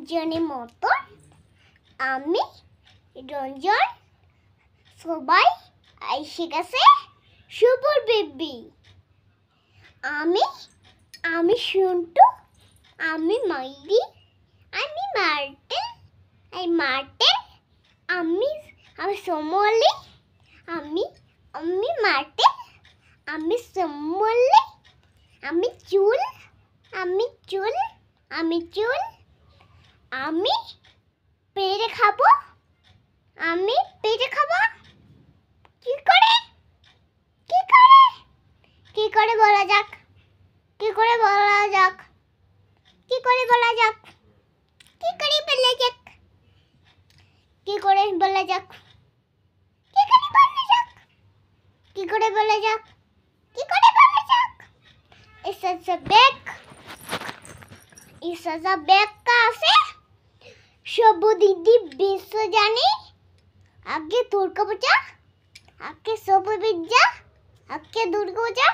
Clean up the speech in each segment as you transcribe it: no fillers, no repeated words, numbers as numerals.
রঞ্জনের মতো আমি রঞ্জন সবাই এসে গেছে শুভর বেবি। আমি শুনটু, আমি মাইরি, আমি মার্টেল, আমি সমলি, আমি মার্টেল, আমি সমলি, আমি চুল, আমি পেড়ে খাবো, কি করে বলা যাক, কি করে বলা যাক, কি করে বলা যাক, কি করে বলা যাক, কি করে বলা যাক, কি করে বলা যাক, কি করে বলা যাক, কি করে বলা যাক। It's a big का আছে সবু দিদি বিশ্ব জানে আগে দুর্গা পূজা, আগে সবু বিদ্যা, আগে দুর্গা পূজা,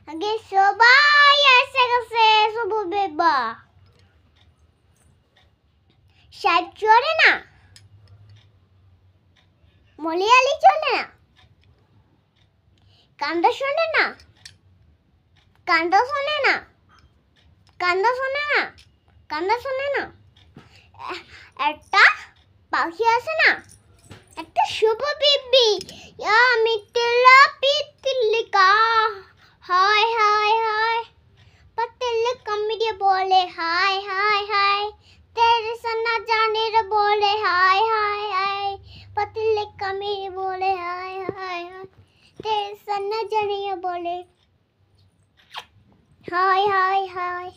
আগে সবাই এসে গেছে সবু বেবা। সাইড চলে না, মলিয়ালি চলে না, কান্দা শোনে না, কান্দা শোনে না, কান্দা শোনে না, কান্দা শোনে না। একটা পাখি আছে না, একটা শুভ বেবি, আমি তেলা পিতলিকা, হায় হায় হায় पतले कमरे बोले हाय हाय हाय, तेरे सन्ना जाने रे बोले हाय हाय हाय, पतले कमरे बोले हाय हाय हाय, तेरे सन्ना जाने बोले हाय हाय हाय।